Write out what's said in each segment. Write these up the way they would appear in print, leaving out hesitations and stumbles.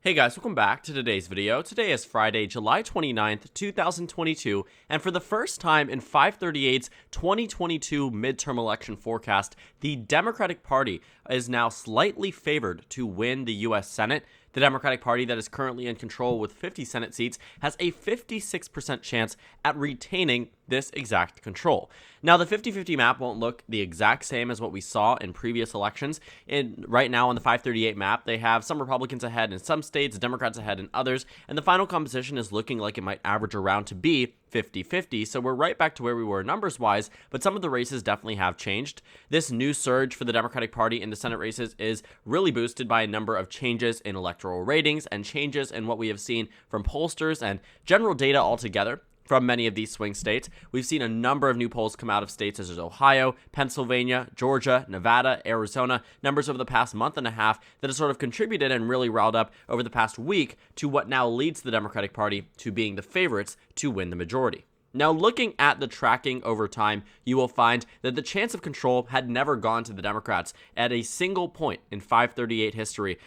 Hey guys, welcome back to today's video. Today is Friday, July 29th, 2022, and for the first time in 538's 2022 midterm election forecast, the Democratic Party is now slightly favored to win the U.S. Senate. The Democratic Party, that is currently in control with 50 Senate seats, has a 56% chance at retaining this exact control. Now, the 50-50 map won't look the exact same as what we saw in previous elections. Right now on the 538 map, they have some Republicans ahead in some states, Democrats ahead in others, and the final composition is looking like it might average around to be 50-50, so we're right back to where we were numbers-wise, but some of the races definitely have changed. This new surge for the Democratic Party in the Senate races is really boosted by a number of changes in electoral ratings and changes in what we have seen from pollsters and general data altogether from many of these swing states. We've seen a number of new polls come out of states such as Ohio, Pennsylvania, Georgia, Nevada, Arizona, numbers over the past month and a half that have sort of contributed and really riled up over the past week to what now leads the Democratic Party to being the favorites to win the majority. Now, looking at the tracking over time, you will find that the chance of control had never gone to the Democrats at a single point in 538 history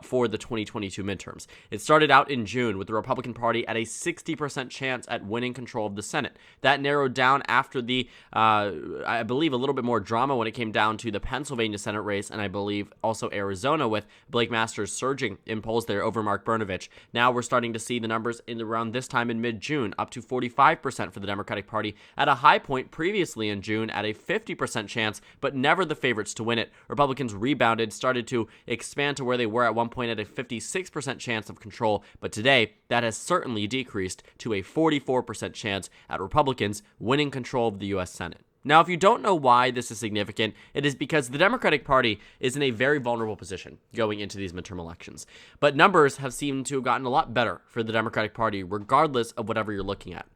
for the 2022 midterms. It started out in June with the Republican Party at a 60% chance at winning control of the Senate. That narrowed down after the, I believe, a little bit more drama when it came down to the Pennsylvania Senate race, and I believe also Arizona with Blake Masters surging in polls there over Mark Brnovich. Now we're starting to see the numbers in around this time in mid-June up to 45% for the Democratic Party at a high point previously in June at a 50% chance, but never the favorites to win it. Republicans rebounded, started to expand to where they were at one point at a 56% chance of control, but today that has certainly decreased to a 44% chance at Republicans winning control of the U.S. Senate. Now, if you don't know why this is significant, it is because the Democratic Party is in a very vulnerable position going into these midterm elections. But numbers have seemed to have gotten a lot better for the Democratic Party, regardless of whatever you're looking at.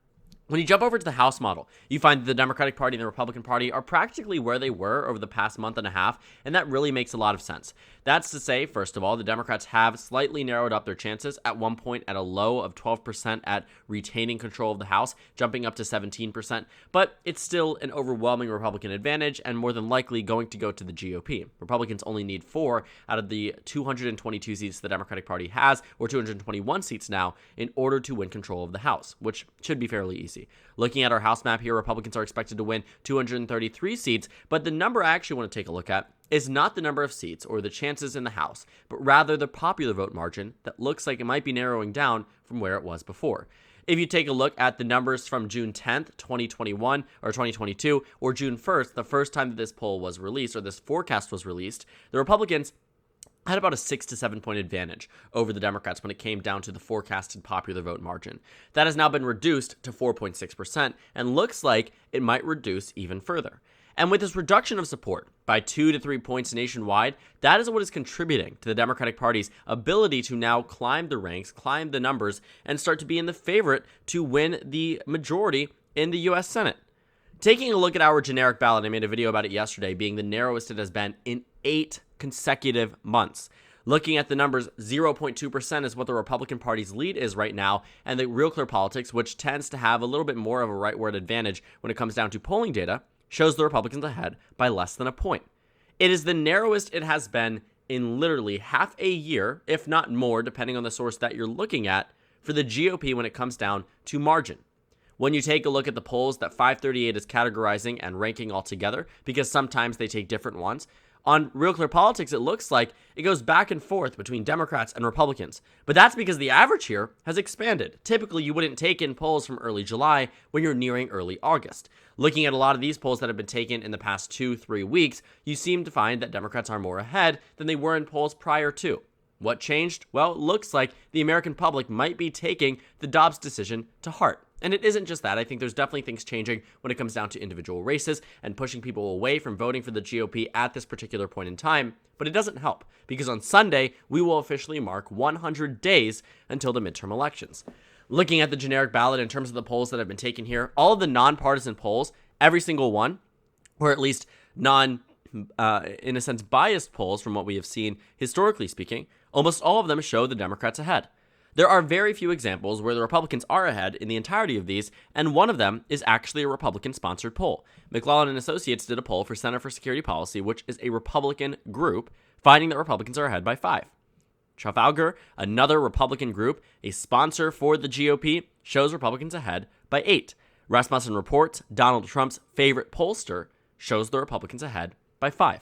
When you jump over to the House model, you find that the Democratic Party and the Republican Party are practically where they were over the past month and a half, and that really makes a lot of sense. That's to say, first of all, the Democrats have slightly narrowed up their chances at one point at a low of 12% at retaining control of the House, jumping up to 17%, but it's still an overwhelming Republican advantage and more than likely going to go to the GOP. Republicans only need 4 out of the 222 seats the Democratic Party has, or 221 seats now, in order to win control of the House, which should be fairly easy. Looking at our House map here, Republicans are expected to win 233 seats, but the number I actually want to take a look at is not the number of seats or the chances in the House, but rather the popular vote margin that looks like it might be narrowing down from where it was before. If you take a look at the numbers from June 10th, 2021 or 2022, or June 1st, the first time that this poll was released or this forecast was released, the Republicans had about a 6 to 7 point advantage over the Democrats when it came down to the forecasted popular vote margin. That has now been reduced to 4.6% and looks like it might reduce even further. And with this reduction of support by 2 to 3 points nationwide, that is what is contributing to the Democratic Party's ability to now climb the ranks, climb the numbers, and start to be in the favorite to win the majority in the U.S. Senate. Taking a look at our generic ballot, I made a video about it yesterday, being the narrowest it has been in 8 consecutive months. Looking at the numbers, 0.2% is what the Republican Party's lead is right now, and the Real Clear Politics, which tends to have a little bit more of a rightward advantage when it comes down to polling data, shows the Republicans ahead by less than a point. It is the narrowest it has been in literally half a year, if not more, depending on the source that you're looking at, for the GOP when it comes down to margin. When you take a look at the polls that 538 is categorizing and ranking all together, because sometimes they take different ones, on Real Clear Politics, it looks like it goes back and forth between Democrats and Republicans. But that's because the average here has expanded. Typically, you wouldn't take in polls from early July when you're nearing early August. Looking at a lot of these polls that have been taken in the past 2-3 weeks, you seem to find that Democrats are more ahead than they were in polls prior to. What changed? Well, it looks like the American public might be taking the Dobbs decision to heart. And it isn't just that. I think there's definitely things changing when it comes down to individual races and pushing people away from voting for the GOP at this particular point in time. But it doesn't help, because on Sunday, we will officially mark 100 days until the midterm elections. Looking at the generic ballot in terms of the polls that have been taken here, all of the nonpartisan polls, every single one, or at least in a sense, biased polls from what we have seen historically speaking, almost all of them show the Democrats ahead. There are very few examples where the Republicans are ahead in the entirety of these, and one of them is actually a Republican-sponsored poll. McConnell and Associates did a poll for Center for Security Policy, which is a Republican group, finding that Republicans are ahead by 5. Trafalgar, another Republican group, a sponsor for the GOP, shows Republicans ahead by 8. Rasmussen Reports, Donald Trump's favorite pollster, shows the Republicans ahead by 5.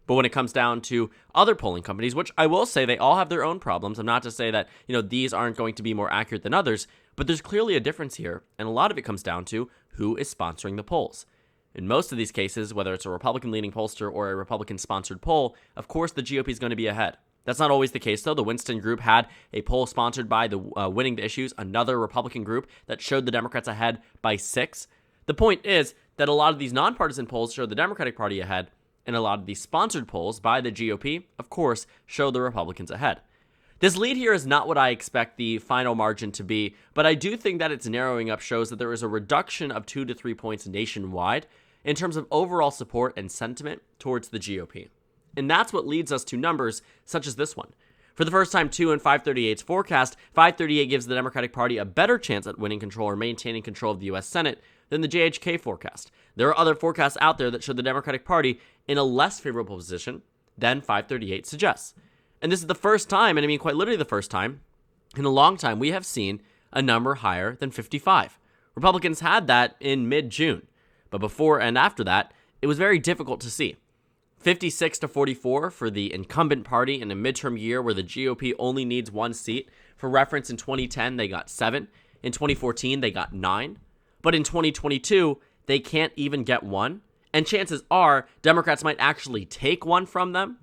But when it comes down to other polling companies, which I will say they all have their own problems, I'm not to say that, these aren't going to be more accurate than others, but there's clearly a difference here, and a lot of it comes down to who is sponsoring the polls. In most of these cases, whether it's a Republican-leaning pollster or a Republican-sponsored poll, of course the GOP is going to be ahead. That's not always the case, though. The Winston Group had a poll sponsored by the Winning the Issues, another Republican group that showed the Democrats ahead by 6. The point is that a lot of these nonpartisan polls show the Democratic Party ahead, and a lot of these sponsored polls by the GOP, of course, show the Republicans ahead. This lead here is not what I expect the final margin to be, but I do think that its narrowing up shows that there is a reduction of 2 to 3 points nationwide in terms of overall support and sentiment towards the GOP. And that's what leads us to numbers such as this one. For the first time, too, in 538's forecast, 538 gives the Democratic Party a better chance at winning control or maintaining control of the U.S. Senate than the JHK forecast. There are other forecasts out there that show the Democratic Party in a less favorable position than 538 suggests. And this is the first time, and I mean quite literally the first time, in a long time, we have seen a number higher than 55. Republicans had that in mid-June, but before and after that, it was very difficult to see. 56 to 44 for the incumbent party in a midterm year where the GOP only needs 1 seat. For reference, in 2010, they got 7. In 2014, they got 9. But in 2022, they can't even get 1. And chances are Democrats might actually take 1 from them.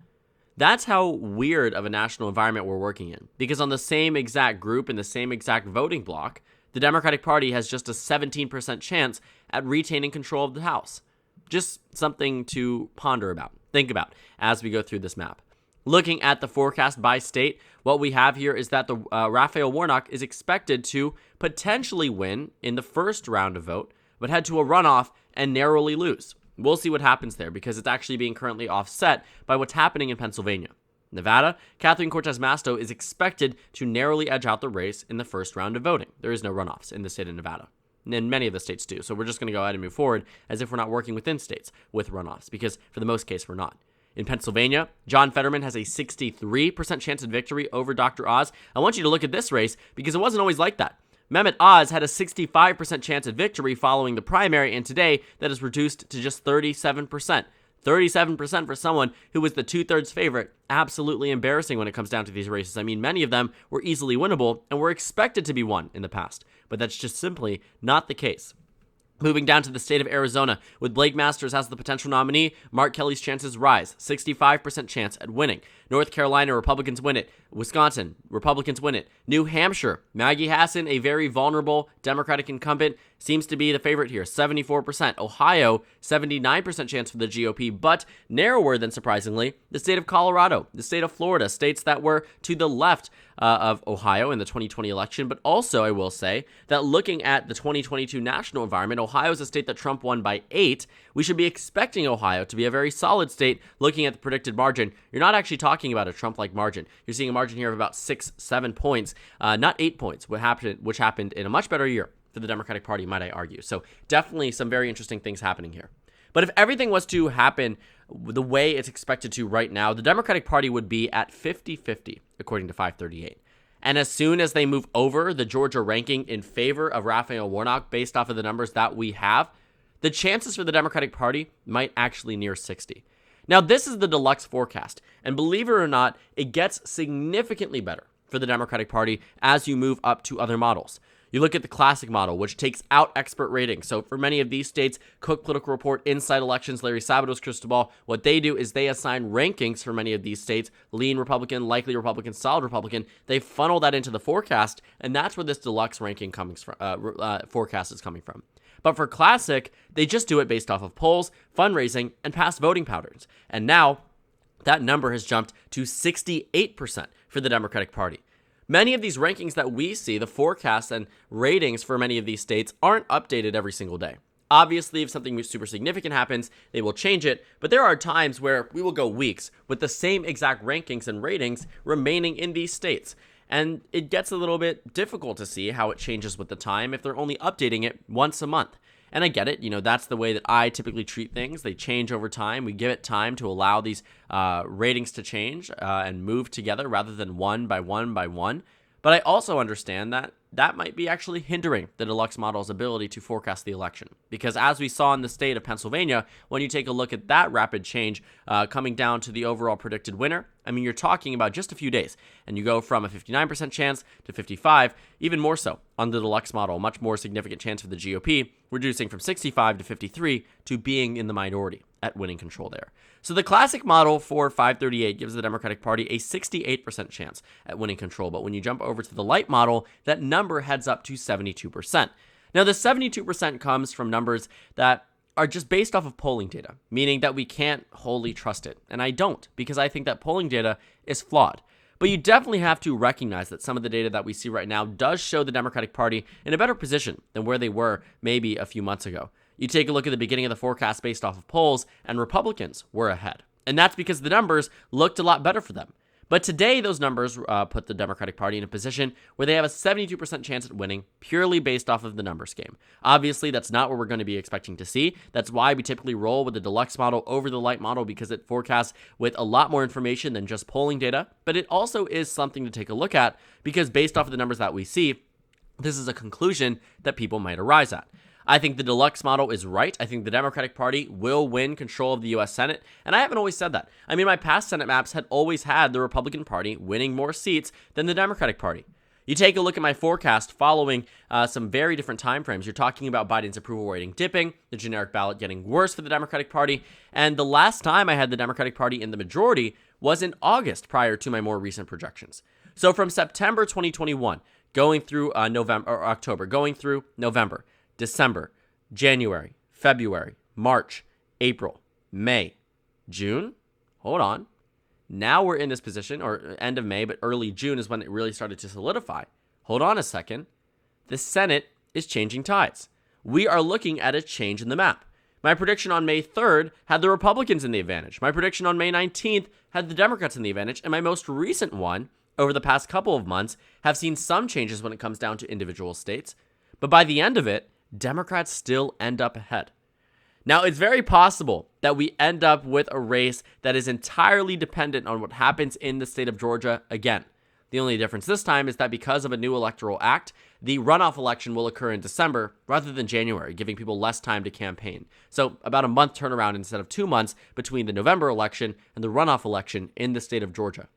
That's how weird of a national environment we're working in. Because on the same exact group, in the same exact voting block, the Democratic Party has just a 17% chance at retaining control of the House. Just something to ponder about, think about as we go through this map. Looking at the forecast by state, what we have here is that the Raphael Warnock is expected to potentially win in the first round of vote, but head to a runoff and narrowly lose. We'll see what happens there because it's actually being currently offset by what's happening in Pennsylvania. Nevada, Catherine Cortez Masto is expected to narrowly edge out the race in the first round of voting. There is no runoffs in the state of Nevada. And many of the states do. So we're just going to go ahead and move forward as if we're not working within states with runoffs, because for the most case, we're not. In Pennsylvania, John Fetterman has a 63% chance of victory over Dr. Oz. I want you to look at this race because it wasn't always like that. Mehmet Oz had a 65% chance of victory following the primary, and today that is reduced to just 37%. 37% for someone who was the 2/3 favorite. Absolutely embarrassing when it comes down to these races. I mean, many of them were easily winnable and were expected to be won in the past, but that's just simply not the case. Moving down to the state of Arizona, with Blake Masters as the potential nominee, Mark Kelly's chances rise. 65% chance at winning. North Carolina, Republicans win it. Wisconsin, Republicans win it. New Hampshire, Maggie Hassan, a very vulnerable Democratic incumbent, seems to be the favorite here, 74%. Ohio, 79% chance for the GOP, but narrower than surprisingly, the state of Colorado, the state of Florida, states that were to the left of Ohio in the 2020 election. But also, I will say that looking at the 2022 national environment, Ohio is a state that Trump won by 8. We should be expecting Ohio to be a very solid state. Looking at the predicted margin, you're not actually talking about a Trump-like margin. You're seeing a margin here of about 6-7 points, not 8 points, which happened in a much better year for the Democratic Party, might I argue. So definitely some very interesting things happening here. But if everything was to happen the way it's expected to right now, the Democratic Party would be at 50-50, according to 538. And as soon as they move over the Georgia ranking in favor of Raphael Warnock, based off of the numbers that we have, the chances for the Democratic Party might actually near 60. Now, this is the deluxe forecast, and believe it or not, it gets significantly better for the Democratic Party as you move up to other models. You look at the classic model, which takes out expert ratings. So for many of these states, Cook Political Report, Inside Elections, Larry Sabato's crystal ball, what they do is they assign rankings for many of these states, lean Republican, likely Republican, solid Republican. They funnel that into the forecast, and that's where this deluxe ranking forecast is coming from. But for classic, they just do it based off of polls, fundraising, and past voting patterns. And now that number has jumped to 68% for the Democratic Party. Many of these rankings that we see, the forecasts and ratings for many of these states, aren't updated every single day. Obviously, if something super significant happens, they will change it, but there are times where we will go weeks with the same exact rankings and ratings remaining in these states. And it gets a little bit difficult to see how it changes with the time if they're only updating it once a month. And I get it. That's the way that I typically treat things. They change over time. We give it time to allow these ratings to change and move together rather than one by one by one. But I also understand that that might be actually hindering the deluxe model's ability to forecast the election. Because as we saw in the state of Pennsylvania, when you take a look at that rapid change coming down to the overall predicted winner, you're talking about just a few days. And you go from a 59% chance to 55, even more so on the deluxe model, much more significant chance for the GOP, reducing from 65 to 53 to being in the minority at winning control there. So the classic model for 538 gives the Democratic Party a 68% chance at winning control. But when you jump over to the light model, that number heads up to 72%. Now, the 72% comes from numbers that are just based off of polling data, meaning that we can't wholly trust it. And I don't, because I think that polling data is flawed. But you definitely have to recognize that some of the data that we see right now does show the Democratic Party in a better position than where they were maybe a few months ago. You take a look at the beginning of the forecast based off of polls, and Republicans were ahead. And that's because the numbers looked a lot better for them. But today, those numbers put the Democratic Party in a position where they have a 72% chance at winning purely based off of the numbers game. Obviously, that's not what we're going to be expecting to see. That's why we typically roll with the deluxe model over the light model, because it forecasts with a lot more information than just polling data. But it also is something to take a look at, because based off of the numbers that we see, this is a conclusion that people might arise at. I think the deluxe model is right. I think the Democratic Party will win control of the U.S. Senate, and I haven't always said that. My past Senate maps had always had the Republican Party winning more seats than the Democratic Party. You take a look at my forecast following some very different timeframes. You're talking about Biden's approval rating dipping, the generic ballot getting worse for the Democratic Party, and the last time I had the Democratic Party in the majority was in August prior to my more recent projections. So from September 2021, going through October, going through November, December, January, February, March, April, May, June. Hold on. Now we're in this position, or end of May, but early June is when it really started to solidify. Hold on a second. The Senate is changing tides. We are looking at a change in the map. My prediction on May 3rd had the Republicans in the advantage. My prediction on May 19th had the Democrats in the advantage. And my most recent one, over the past couple of months, have seen some changes when it comes down to individual states. But by the end of it, Democrats still end up ahead. Now, it's very possible that we end up with a race that is entirely dependent on what happens in the state of Georgia again. The only difference this time is that because of a new electoral act, the runoff election will occur in December rather than January, giving people less time to campaign. So about a month turnaround instead of 2 months between the November election and the runoff election in the state of Georgia.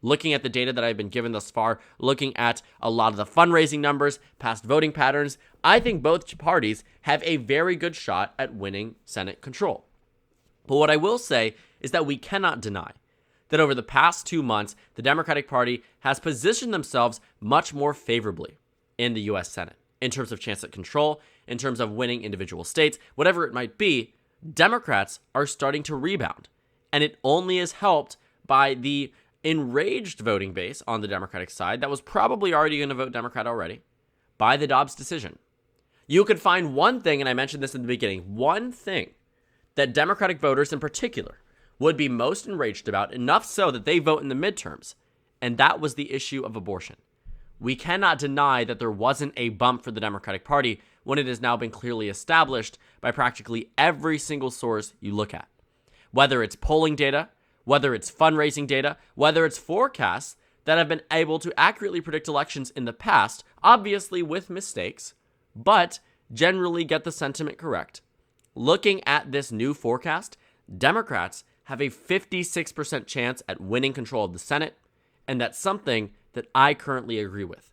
Looking at the data that I've been given thus far, looking at a lot of the fundraising numbers, past voting patterns, I think both parties have a very good shot at winning Senate control. But what I will say is that we cannot deny that over the past 2 months, the Democratic Party has positioned themselves much more favorably in the U.S. Senate in terms of chance at control, in terms of winning individual states, whatever it might be. Democrats are starting to rebound, and it only is helped by the enraged voting base on the Democratic side that was probably already going to vote Democrat already by the Dobbs decision. You could find one thing, and I mentioned this in the beginning, one thing that Democratic voters in particular would be most enraged about, enough so that they vote in the midterms, and that was the issue of abortion. We cannot deny that there wasn't a bump for the Democratic Party when it has now been clearly established by practically every single source you look at. Whether it's polling data, whether it's fundraising data, whether it's forecasts that have been able to accurately predict elections in the past, obviously with mistakes, but generally get the sentiment correct. Looking at this new forecast, Democrats have a 56% chance at winning control of the Senate, and that's something that I currently agree with.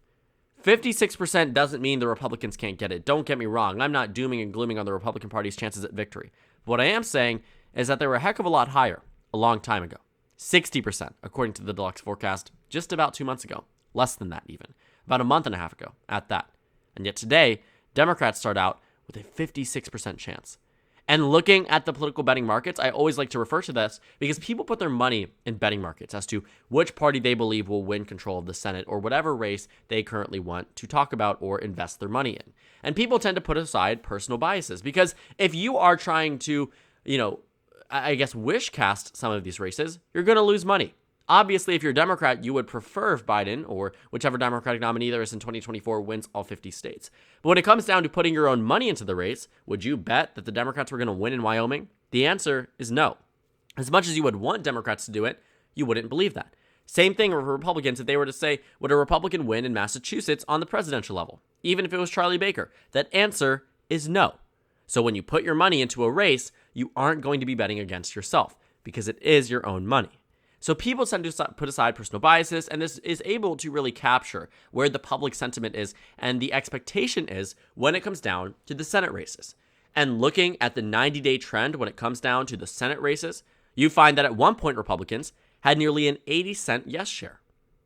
56% doesn't mean the Republicans can't get it. Don't get me wrong. I'm not dooming and glooming on the Republican Party's chances at victory. What I am saying is that they were a heck of a lot higher a long time ago. 60%, according to the deluxe forecast, just about 2 months ago. Less than that even. About a month and a half ago at that. And yet today, Democrats start out with a 56% chance. And looking at the political betting markets, I always like to refer to this because people put their money in betting markets as to which party they believe will win control of the Senate or whatever race they currently want to talk about or invest their money in. And people tend to put aside personal biases because if you are trying to, wish cast some of these races, you're going to lose money. Obviously, if you're a Democrat, you would prefer if Biden or whichever Democratic nominee there is in 2024 wins all 50 states. But when it comes down to putting your own money into the race, would you bet that the Democrats were going to win in Wyoming? The answer is no. As much as you would want Democrats to do it, you wouldn't believe that. Same thing with Republicans if they were to say, would a Republican win in Massachusetts on the presidential level? Even if it was Charlie Baker. That answer is no. So when you put your money into a race, you aren't going to be betting against yourself because it is your own money. So people tend to put aside personal biases, and this is able to really capture where the public sentiment is and the expectation is when it comes down to the Senate races. And looking at the 90-day trend when it comes down to the Senate races, you find that at one point Republicans had nearly an 80-cent yes share.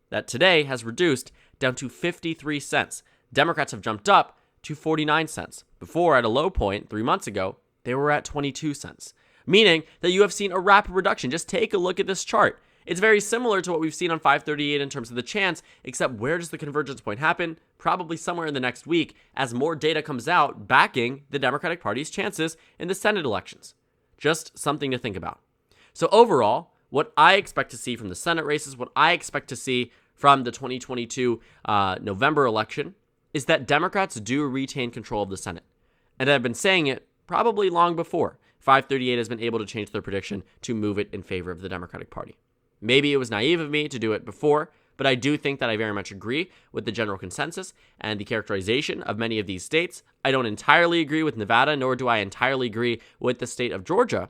That today has reduced down to 53 cents. Democrats have jumped up to 49 cents. Before, at a low point 3 months ago, they were at 22 cents. Meaning that you have seen a rapid reduction. Just take a look at this chart. It's very similar to what we've seen on 538 in terms of the chance, except where does the convergence point happen? Probably somewhere in the next week as more data comes out backing the Democratic Party's chances in the Senate elections. Just something to think about. So overall, what I expect to see from the Senate races, what I expect to see from the 2022 November election is that Democrats do retain control of the Senate. And I've been saying it probably long before 538 has been able to change their prediction to move it in favor of the Democratic Party. Maybe it was naive of me to do it before, but I do think that I very much agree with the general consensus and the characterization of many of these states. I don't entirely agree with Nevada, nor do I entirely agree with the state of Georgia.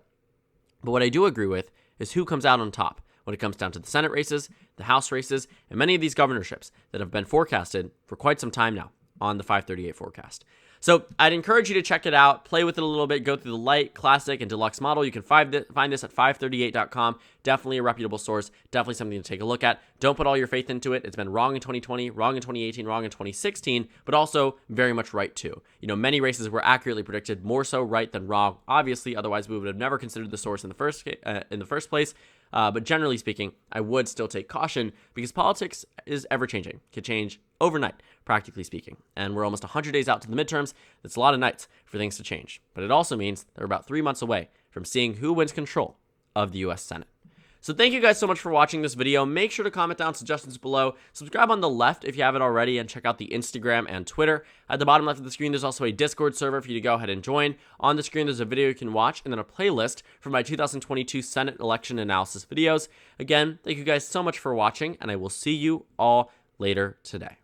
But what I do agree with is who comes out on top when it comes down to the Senate races, the House races, and many of these governorships that have been forecasted for quite some time now on the 538 forecast. So I'd encourage you to check it out, play with it a little bit, go through the light, classic, and deluxe model. You can find this at FiveThirtyEight.com. Definitely a reputable source, definitely something to take a look at. Don't put all your faith into it. It's been wrong in 2020, wrong in 2018, wrong in 2016, but also very much right too. You know, many races were accurately predicted, more so right than wrong. Obviously, otherwise we would have never considered the source in the first place. But generally speaking, I would still take caution because politics is ever-changing. Could change overnight, practically speaking. And we're almost 100 days out to the midterms. That's a lot of nights for things to change. But it also means that we're about 3 months away from seeing who wins control of the U.S. Senate. So thank you guys so much for watching this video. Make sure to comment down suggestions below. Subscribe on the left if you haven't already, and check out the Instagram and Twitter. At the bottom left of the screen, there's also a Discord server for you to go ahead and join. On the screen, there's a video you can watch, and then a playlist for my 2022 Senate election analysis videos. Again, thank you guys so much for watching, and I will see you all later today.